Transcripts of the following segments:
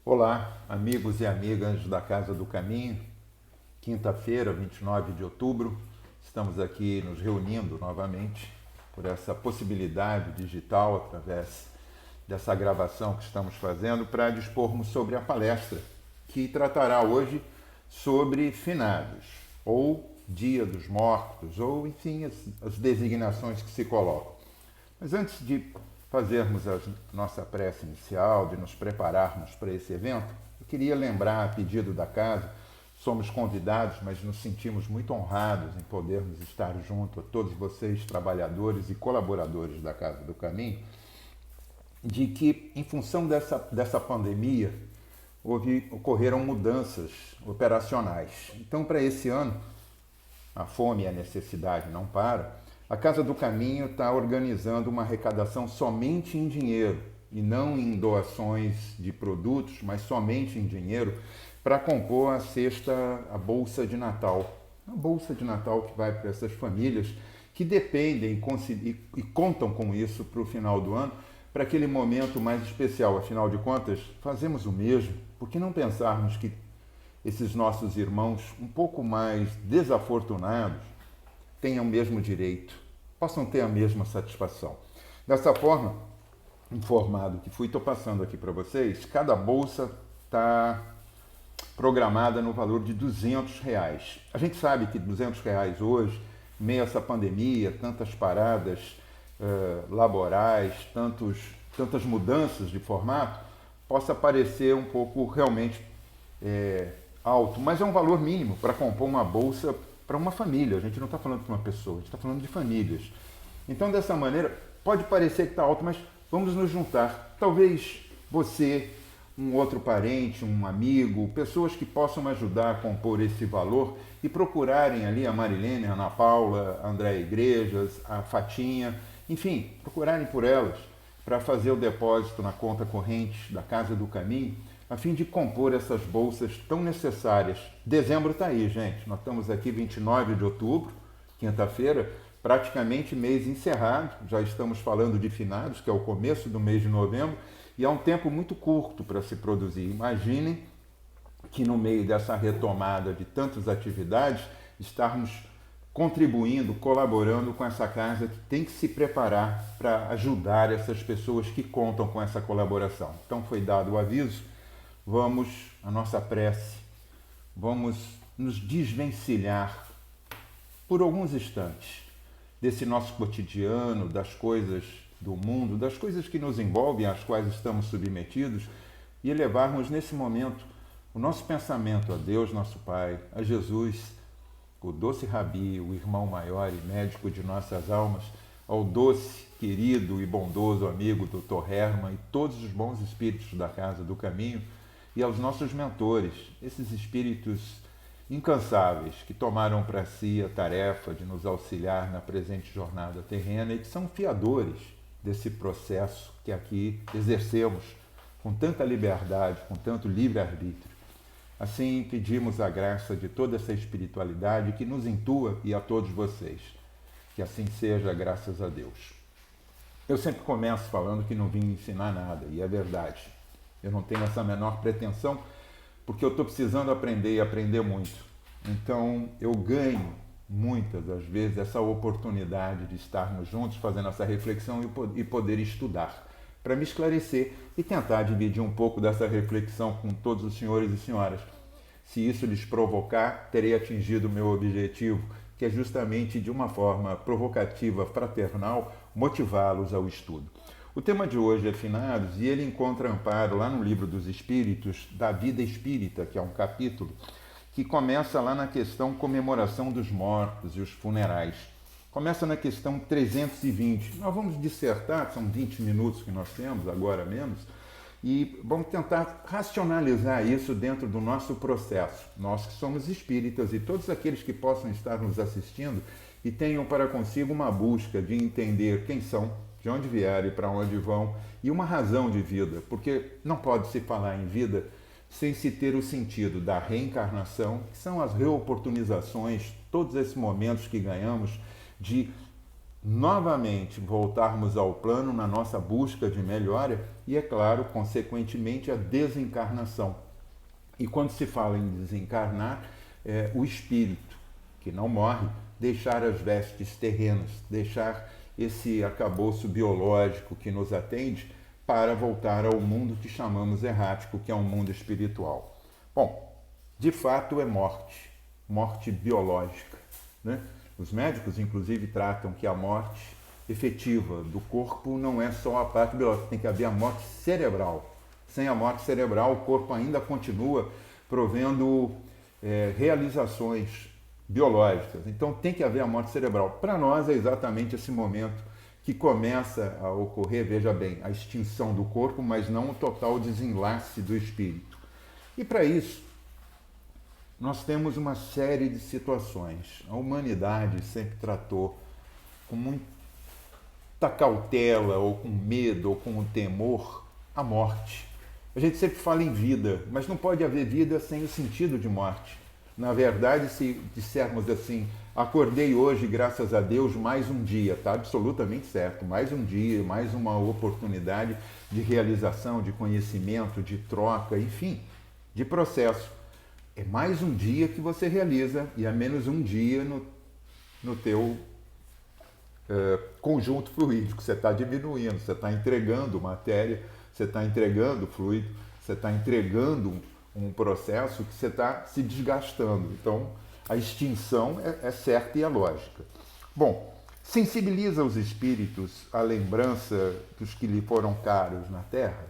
Olá, amigos e amigas da Casa do Caminho. Quinta-feira, 29 de outubro, estamos aqui nos reunindo novamente por essa possibilidade digital, através dessa gravação que estamos fazendo, para dispormos sobre a palestra, que tratará hoje sobre finados, ou Dia dos Mortos, ou enfim, as designações que se colocam. Mas antes de fazermos a nossa prece inicial, de nos prepararmos para esse evento, eu queria lembrar, a pedido da casa, somos convidados, mas nos sentimos muito honrados em podermos estar junto a todos vocês, trabalhadores e colaboradores da Casa do Caminho, de que, em função dessa pandemia, ocorreram mudanças operacionais. Então, para esse ano, a fome e a necessidade não param, a Casa do Caminho está organizando uma arrecadação somente em dinheiro, e não em doações de produtos, mas somente em dinheiro, para compor a cesta, a Bolsa de Natal. A Bolsa de Natal que vai para essas famílias que dependem e contam com isso para o final do ano, para aquele momento mais especial. Afinal de contas, fazemos o mesmo. Por que não pensarmos que esses nossos irmãos um pouco mais desafortunados tenham o mesmo direito, possam ter a mesma satisfação? Dessa forma, informado que fui, estou passando aqui para vocês, cada bolsa está programada no valor de R$ 200. A gente sabe que R$ 200 hoje, meio a essa pandemia, tantas paradas laborais, tantas mudanças de formato, possa parecer um pouco realmente alto, mas é um valor mínimo para compor uma bolsa para uma família. A gente não está falando de uma pessoa, a gente está falando de famílias. Então, dessa maneira, pode parecer que está alto, mas vamos nos juntar. Talvez você, um outro parente, um amigo, pessoas que possam ajudar a compor esse valor e procurarem ali a Marilene, a Ana Paula, a Andréa Igrejas, a Fatinha, enfim, procurarem por elas para fazer o depósito na conta corrente da Casa do Caminho, a fim de compor essas bolsas tão necessárias. Dezembro está aí, gente. Nós estamos aqui 29 de outubro, quinta-feira, praticamente mês encerrado. Já estamos falando de finados, que é o começo do mês de novembro, e é um tempo muito curto para se produzir. Imaginem que no meio dessa retomada de tantas atividades, estarmos contribuindo, colaborando com essa casa que tem que se preparar para ajudar essas pessoas que contam com essa colaboração. Então foi dado o aviso, vamos à nossa prece, vamos nos desvencilhar por alguns instantes desse nosso cotidiano, das coisas do mundo, das coisas que nos envolvem, às quais estamos submetidos, e elevarmos nesse momento o nosso pensamento a Deus, nosso Pai, a Jesus, o doce Rabi, o irmão maior e médico de nossas almas, ao doce, querido e bondoso amigo Dr. Herman e todos os bons espíritos da Casa do Caminho, e aos nossos mentores, esses espíritos incansáveis que tomaram para si a tarefa de nos auxiliar na presente jornada terrena e que são fiadores desse processo que aqui exercemos com tanta liberdade, com tanto livre-arbítrio. Assim, pedimos a graça de toda essa espiritualidade que nos intua e a todos vocês. Que assim seja, graças a Deus. Eu sempre começo falando que não vim ensinar nada, e é verdade. Eu não tenho essa menor pretensão, porque eu estou precisando aprender e aprender muito. Então, eu ganho, muitas das vezes, essa oportunidade de estarmos juntos fazendo essa reflexão e poder estudar, para me esclarecer e tentar dividir um pouco dessa reflexão com todos os senhores e senhoras. Se isso lhes provocar, terei atingido o meu objetivo, que é justamente, de uma forma provocativa, fraternal, motivá-los ao estudo. O tema de hoje é finados, e ele encontra amparo lá no Livro dos Espíritos, da Vida Espírita, que é um capítulo que começa lá na questão comemoração dos mortos e os funerais. Começa na questão 320. Nós vamos dissertar, são 20 minutos que nós temos, agora menos, e vamos tentar racionalizar isso dentro do nosso processo. Nós que somos espíritas e todos aqueles que possam estar nos assistindo e tenham para consigo uma busca de entender quem são, de onde vieram e para onde vão, e uma razão de vida, porque não pode se falar em vida sem se ter o sentido da reencarnação, que são as reoportunizações, todos esses momentos que ganhamos de novamente voltarmos ao plano na nossa busca de melhora e, é claro, consequentemente, a desencarnação. E quando se fala em desencarnar, o espírito, que não morre, deixar as vestes terrenas, deixar esse arcabouço biológico que nos atende para voltar ao mundo que chamamos errático, que é um mundo espiritual. Bom, de fato é morte, morte biológica, né? Os médicos, inclusive, tratam que a morte efetiva do corpo não é só a parte biológica, tem que haver a morte cerebral. Sem a morte cerebral, o corpo ainda continua provendo realizações biológicas. Então tem que haver a morte cerebral. Para nós é exatamente esse momento que começa a ocorrer, veja bem, a extinção do corpo, mas não o total desenlace do espírito. E para isso, nós temos uma série de situações. A humanidade sempre tratou com muita cautela, ou com medo, ou com temor, a morte. A gente sempre fala em vida, mas não pode haver vida sem o sentido de morte. Na verdade, se dissermos assim, acordei hoje, graças a Deus, mais um dia, está absolutamente certo, mais um dia, mais uma oportunidade de realização, de conhecimento, de troca, enfim, de processo. É mais um dia que você realiza e é menos um dia no teu conjunto fluídico. Você está diminuindo, você está entregando matéria, você está entregando fluido, você está entregando um processo que você está se desgastando. Então, a extinção é certa e é lógica. Bom, sensibiliza os espíritos à lembrança dos que lhe foram caros na Terra?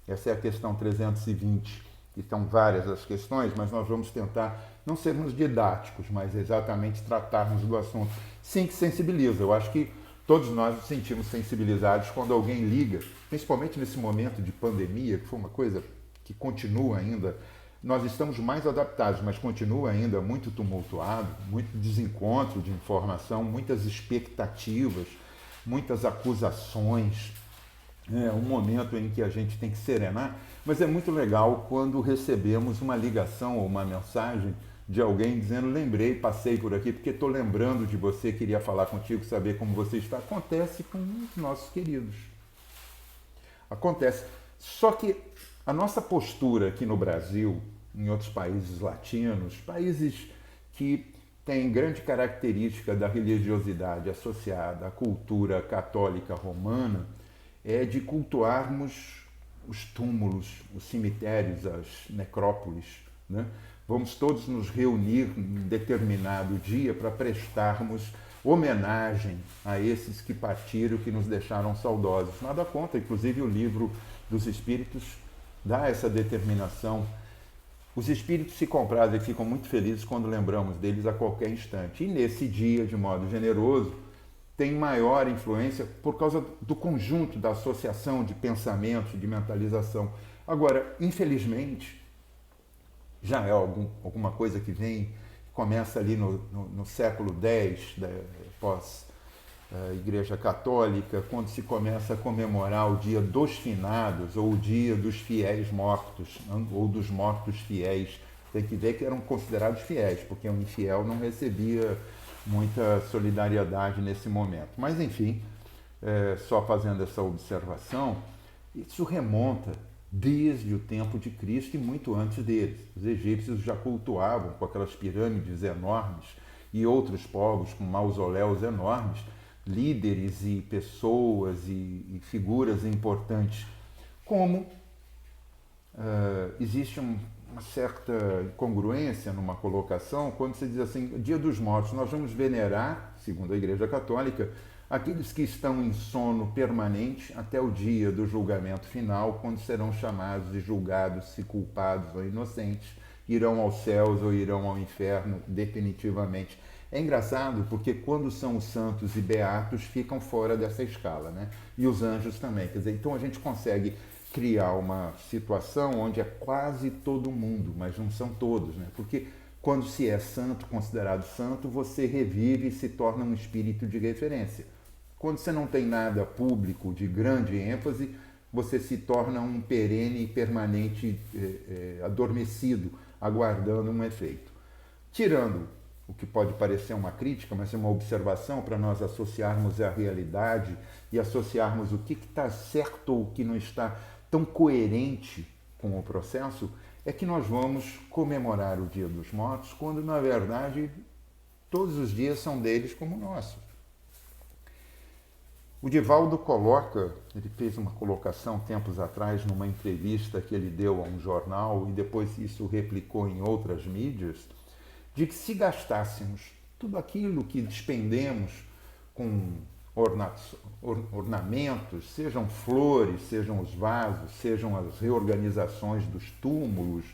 Essa é a questão 320. Estão várias as questões, mas nós vamos tentar não sermos didáticos, mas exatamente tratarmos do assunto. Sim, que sensibiliza. Eu acho que todos nós nos sentimos sensibilizados quando alguém liga, principalmente nesse momento de pandemia, que foi uma coisa que continua ainda. Nós estamos mais adaptados, mas continua ainda muito tumultuado, muito desencontro de informação, muitas expectativas, muitas acusações. É um momento em que a gente tem que serenar, mas é muito legal quando recebemos uma ligação ou uma mensagem de alguém dizendo: lembrei, passei por aqui porque estou lembrando de você, queria falar contigo, saber como você está. Acontece com os nossos queridos. Acontece. Só que a nossa postura aqui no Brasil, em outros países latinos, países que têm grande característica da religiosidade associada à cultura católica romana, é de cultuarmos os túmulos, os cemitérios, as necrópolis, né? Vamos todos nos reunir em determinado dia para prestarmos homenagem a esses que partiram, que nos deixaram saudosos. Nada contra, inclusive o livro dos Espíritos dá essa determinação. Os espíritos se comprazem e ficam muito felizes quando lembramos deles a qualquer instante. E nesse dia, de modo generoso, tem maior influência por causa do conjunto da associação de pensamentos, de mentalização. Agora, infelizmente, já é alguma coisa que começa ali no século X, pós Igreja Católica, quando se começa a comemorar o dia dos finados, ou o dia dos fiéis mortos, ou dos mortos fiéis. Tem que ver que eram considerados fiéis, porque um infiel não recebia muita solidariedade nesse momento. Mas, enfim, só fazendo essa observação, isso remonta desde o tempo de Cristo e muito antes deles. Os egípcios já cultuavam com aquelas pirâmides enormes e outros povos com mausoléus enormes, líderes e pessoas e figuras importantes. Como existe uma certa incongruência numa colocação quando se diz assim: Dia dos Mortos, nós vamos venerar, segundo a Igreja Católica, aqueles que estão em sono permanente até o dia do julgamento final, quando serão chamados e julgados se culpados ou inocentes, irão aos céus ou irão ao inferno definitivamente. É engraçado porque quando são os santos e beatos ficam fora dessa escala, né? E os anjos também. Quer dizer, então a gente consegue criar uma situação onde é quase todo mundo, mas não são todos, né? Porque quando se é santo, considerado santo, você revive e se torna um espírito de referência. Quando você não tem nada público de grande ênfase, você se torna um perene e permanente adormecido, aguardando um efeito. Tirando o que pode parecer uma crítica, mas é uma observação para nós associarmos a realidade e associarmos o que está certo ou o que não está tão coerente com o processo, é que nós vamos comemorar o Dia dos Mortos, quando na verdade todos os dias são deles como nossos. O Divaldo ele fez uma colocação tempos atrás numa entrevista que ele deu a um jornal e depois isso replicou em outras mídias, de que se gastássemos tudo aquilo que despendemos com ornamentos, sejam flores, sejam os vasos, sejam as reorganizações dos túmulos,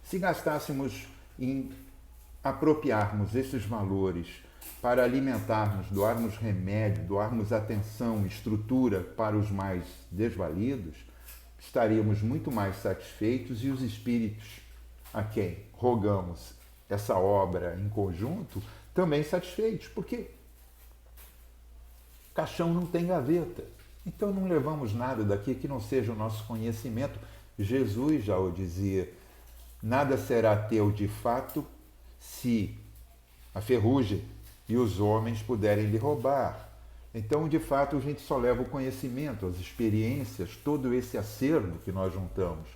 se gastássemos em apropriarmos esses valores para alimentarmos, doarmos remédio, doarmos atenção, estrutura para os mais desvalidos, estaríamos muito mais satisfeitos e os espíritos a quem rogamos essa obra em conjunto também satisfeitos, porque caixão não tem gaveta. Então não levamos nada daqui que não seja o nosso conhecimento. Jesus já o dizia, nada será teu de fato se a ferrugem e os homens puderem lhe roubar. Então, de fato, a gente só leva o conhecimento, as experiências, todo esse acervo que nós juntamos.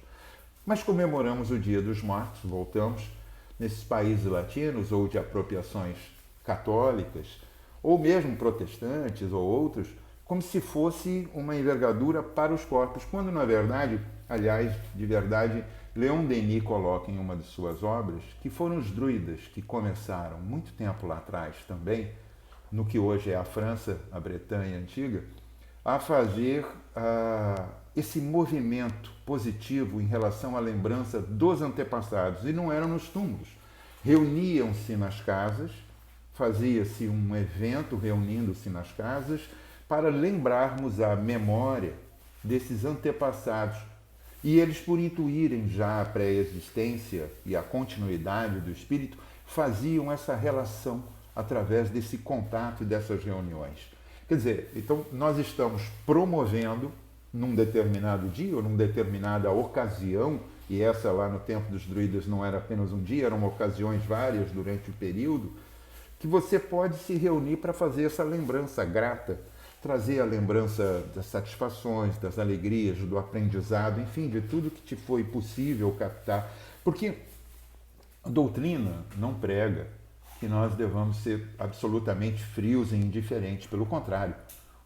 Mas comemoramos o Dia dos Mortos, voltamos, nesses países latinos ou de apropriações católicas, ou mesmo protestantes ou outros, como se fosse uma envergadura para os corpos, quando na verdade, aliás, de verdade, Leon Denis coloca em uma de suas obras que foram os druidas que começaram muito tempo lá atrás também, no que hoje é a França, a Bretanha antiga, a fazer esse movimento positivo em relação à lembrança dos antepassados, e não eram nos túmulos. Reuniam-se nas casas, fazia-se um evento reunindo-se nas casas para lembrarmos a memória desses antepassados. E eles, por intuírem já a pré-existência e a continuidade do espírito, faziam essa relação através desse contato e dessas reuniões. Quer dizer, então nós estamos promovendo num determinado dia ou numa determinada ocasião, e essa lá no tempo dos druidas não era apenas um dia, eram ocasiões várias durante o período, que você pode se reunir para fazer essa lembrança grata, trazer a lembrança das satisfações, das alegrias, do aprendizado, enfim, de tudo que te foi possível captar. Porque a doutrina não prega que nós devamos ser absolutamente frios e indiferentes. Pelo contrário,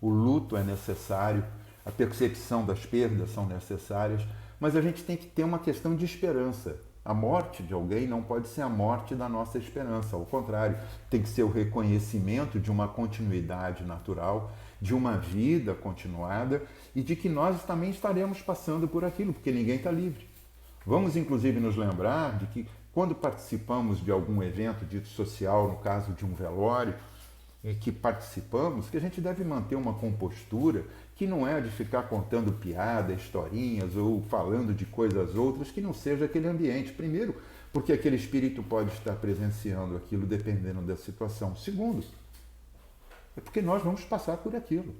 o luto é necessário, a percepção das perdas são necessárias, mas a gente tem que ter uma questão de esperança. A morte de alguém não pode ser a morte da nossa esperança, ao contrário, tem que ser o reconhecimento de uma continuidade natural, de uma vida continuada e de que nós também estaremos passando por aquilo, porque ninguém está livre. Vamos, inclusive, nos lembrar de que quando participamos de algum evento dito social, no caso de um velório, em que participamos, que a gente deve manter uma compostura que não é de ficar contando piadas, historinhas ou falando de coisas outras que não seja aquele ambiente. Primeiro, porque aquele espírito pode estar presenciando aquilo dependendo da situação. Segundo, é porque nós vamos passar por aquilo.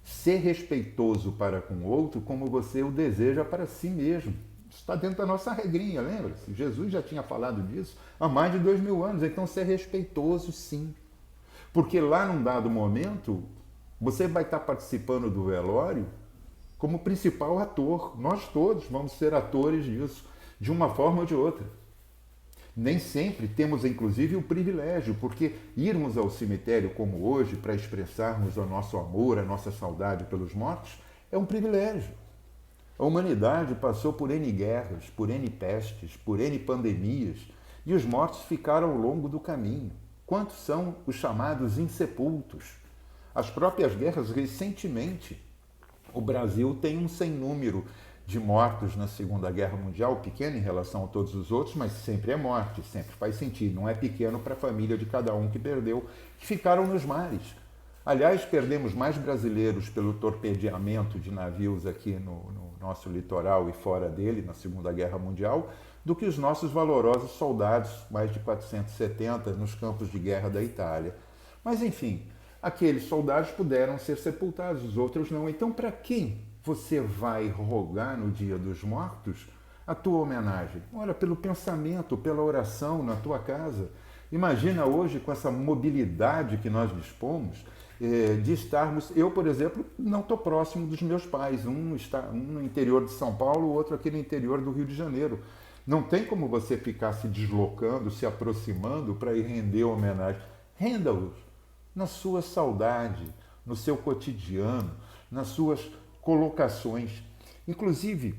Ser respeitoso para com o outro como você o deseja para si mesmo. Isso está dentro da nossa regrinha, lembra-se? Jesus já tinha falado disso há mais de 2000 anos. Então, ser respeitoso, sim. Porque lá num dado momento, você vai estar participando do velório como principal ator. Nós todos vamos ser atores disso, de uma forma ou de outra. Nem sempre temos, inclusive, o privilégio, porque irmos ao cemitério como hoje para expressarmos o nosso amor, a nossa saudade pelos mortos, é um privilégio. A humanidade passou por N guerras, por N pestes, por N pandemias, e os mortos ficaram ao longo do caminho. Quantos são os chamados insepultos? As próprias guerras, recentemente, o Brasil tem um sem número de mortos na Segunda Guerra Mundial, pequeno em relação a todos os outros, mas sempre é morte, sempre faz sentido. Não é pequeno para a família de cada um que perdeu, que ficaram nos mares. Aliás, perdemos mais brasileiros pelo torpedeamento de navios aqui no nosso litoral e fora dele, na Segunda Guerra Mundial, do que os nossos valorosos soldados, mais de 470, nos campos de guerra da Itália. Mas, enfim, aqueles soldados puderam ser sepultados, os outros não. Então, para quem você vai rogar no Dia dos Mortos a tua homenagem? Olha, pelo pensamento, pela oração na tua casa. Imagina hoje com essa mobilidade que nós dispomos, de estarmos... Eu, por exemplo, não estou próximo dos meus pais. Um está no interior de São Paulo, o outro aqui no interior do Rio de Janeiro. Não tem como você ficar se deslocando, se aproximando para ir render homenagem. Renda-os na sua saudade, no seu cotidiano, nas suas colocações. Inclusive,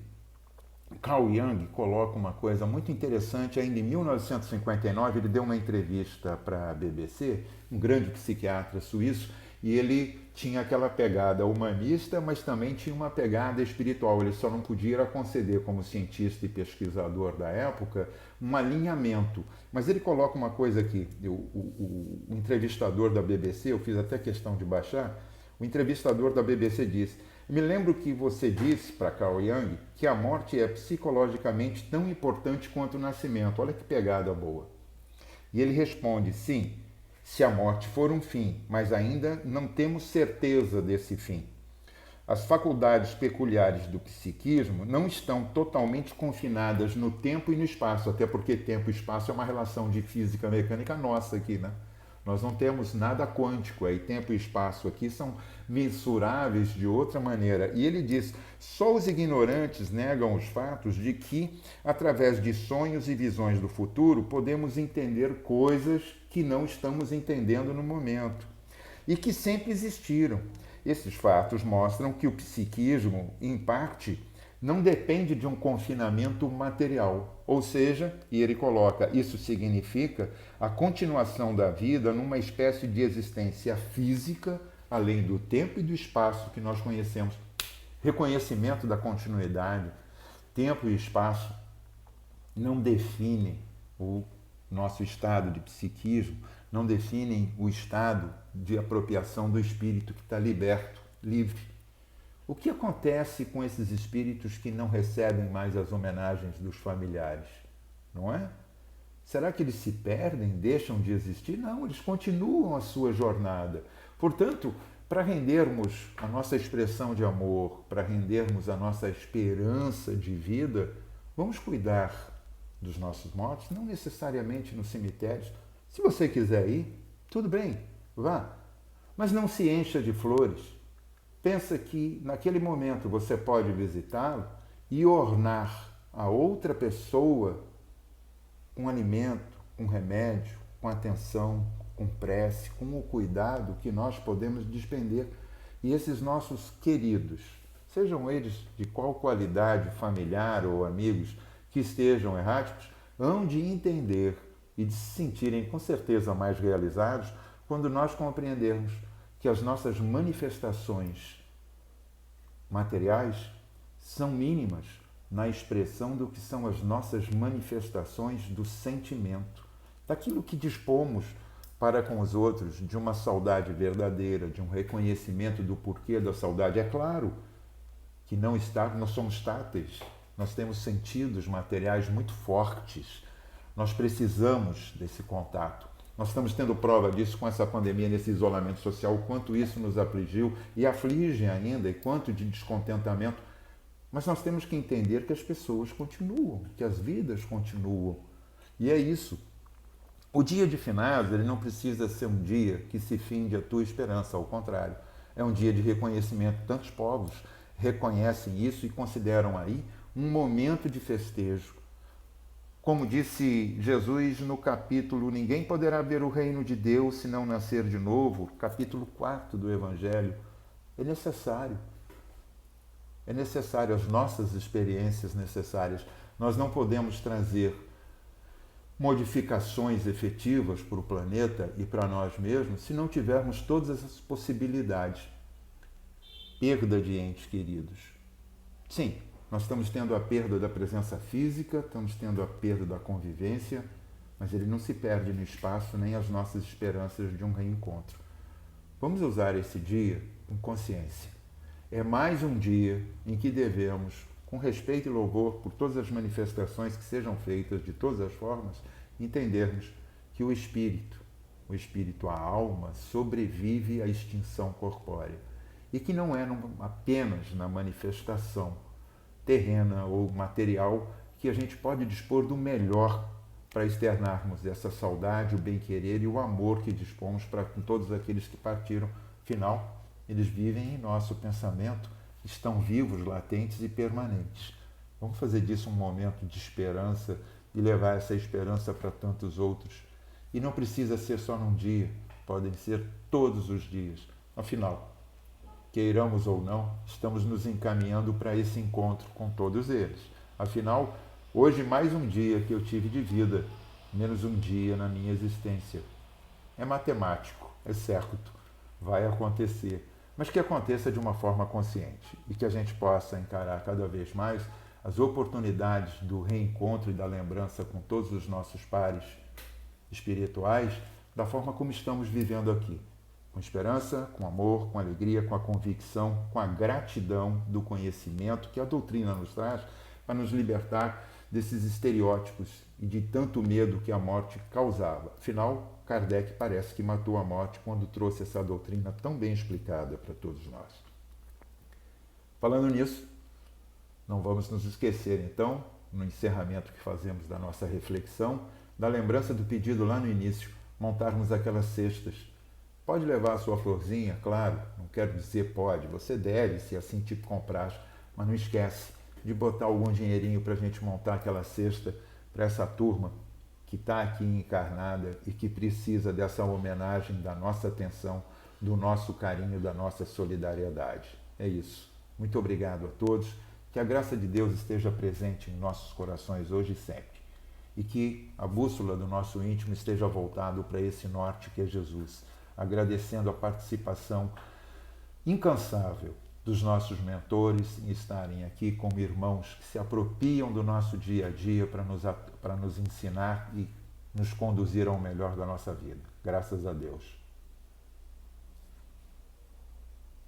Carl Jung coloca uma coisa muito interessante. Ainda em 1959, ele deu uma entrevista para a BBC, um grande psiquiatra suíço, e ele tinha aquela pegada humanista, mas também tinha uma pegada espiritual. Ele só não podia conceder, como cientista e pesquisador da época, um alinhamento. Mas ele coloca uma coisa aqui, o entrevistador da BBC, eu fiz até questão de baixar, o entrevistador da BBC disse: me lembro que você disse para Carl Jung que a morte é psicologicamente tão importante quanto o nascimento. Olha que pegada boa. E ele responde: sim, se a morte for um fim, mas ainda não temos certeza desse fim. As faculdades peculiares do psiquismo não estão totalmente confinadas no tempo e no espaço, até porque tempo e espaço é uma relação de física mecânica nossa aqui, né? Nós não temos nada quântico, aí tempo e espaço aqui são mensuráveis de outra maneira. E ele diz: só os ignorantes negam os fatos de que, através de sonhos e visões do futuro, podemos entender coisas que não estamos entendendo no momento e que sempre existiram. Esses fatos mostram que o psiquismo, em parte, não depende de um confinamento material. Ou seja, e ele coloca, isso significa a continuação da vida numa espécie de existência física, além do tempo e do espaço que nós conhecemos. Reconhecimento da continuidade. Tempo e espaço não definem o nosso estado de psiquismo, não definem o estado de apropriação do espírito que está liberto, livre. O que acontece com esses espíritos que não recebem mais as homenagens dos familiares? Não é? Será que eles se perdem, deixam de existir? Não, eles continuam a sua jornada. Portanto, para rendermos a nossa expressão de amor, para rendermos a nossa esperança de vida, vamos cuidar dos nossos mortos, não necessariamente nos cemitérios. Se você quiser ir, tudo bem, vá. Mas não se encha de flores. Pensa que naquele momento você pode visitá-lo e ornar a outra pessoa com alimento, com remédio, com atenção, com prece, com o cuidado que nós podemos despender. E esses nossos queridos, sejam eles de qual qualidade familiar ou amigos que estejam erráticos, hão de entender e de se sentirem com certeza mais realizados quando nós compreendermos que as nossas manifestações materiais são mínimas na expressão do que são as nossas manifestações do sentimento, daquilo que dispomos para com os outros, de uma saudade verdadeira, de um reconhecimento do porquê da saudade. É claro que nós somos táteis, nós temos sentidos materiais muito fortes, nós precisamos desse contato. Nós estamos tendo prova disso com essa pandemia, nesse isolamento social, o quanto isso nos afligiu e aflige ainda, e quanto de descontentamento. Mas nós temos que entender que as pessoas continuam, que as vidas continuam. E é isso. O dia de finados, ele não precisa ser um dia que se finde a tua esperança, ao contrário. É um dia de reconhecimento. Tantos povos reconhecem isso e consideram aí um momento de festejo. Como disse Jesus no capítulo Ninguém poderá ver o reino de Deus se não nascer de novo, capítulo 4 do Evangelho, é necessário. É necessário as nossas experiências necessárias. Nós não podemos trazer modificações efetivas para o planeta e para nós mesmos se não tivermos todas essas possibilidades. Perda de entes queridos. Sim, nós estamos tendo a perda da presença física, estamos tendo a perda da convivência, mas ele não se perde no espaço nem as nossas esperanças de um reencontro. Vamos usar esse dia com consciência. É mais um dia em que devemos, com respeito e louvor por todas as manifestações que sejam feitas de todas as formas, entendermos que o espírito, a alma, sobrevive à extinção corpórea e que não é apenas na manifestação terrena ou material que a gente pode dispor do melhor para externarmos essa saudade, o bem-querer e o amor que dispomos para com todos aqueles que partiram. Afinal, eles vivem em nosso pensamento, estão vivos, latentes e permanentes. Vamos fazer disso um momento de esperança e levar essa esperança para tantos outros. E não precisa ser só num dia, podem ser todos os dias. Afinal, queiramos ou não, estamos nos encaminhando para esse encontro com todos eles. Afinal, hoje mais um dia que eu tive de vida, menos um dia na minha existência. É matemático, é certo, vai acontecer, mas que aconteça de uma forma consciente e que a gente possa encarar cada vez mais as oportunidades do reencontro e da lembrança com todos os nossos pares espirituais da forma como estamos vivendo aqui. Com esperança, com amor, com alegria, com a convicção, com a gratidão do conhecimento que a doutrina nos traz para nos libertar desses estereótipos e de tanto medo que a morte causava. Afinal, Kardec parece que matou a morte quando trouxe essa doutrina tão bem explicada para todos nós. Falando nisso, não vamos nos esquecer, então, no encerramento que fazemos da nossa reflexão, da lembrança do pedido lá no início, montarmos aquelas cestas. Pode levar a sua florzinha, claro, não quero dizer pode, você deve, se assim te comprar, mas não esquece de botar algum dinheirinho para a gente montar aquela cesta para essa turma que está aqui encarnada e que precisa dessa homenagem, da nossa atenção, do nosso carinho, da nossa solidariedade. É isso. Muito obrigado a todos. Que a graça de Deus esteja presente em nossos corações hoje e sempre. E que a bússola do nosso íntimo esteja voltado para esse norte que é Jesus, agradecendo a participação incansável dos nossos mentores em estarem aqui como irmãos que se apropriam do nosso dia a dia para nos ensinar e nos conduzir ao melhor da nossa vida. Graças a Deus.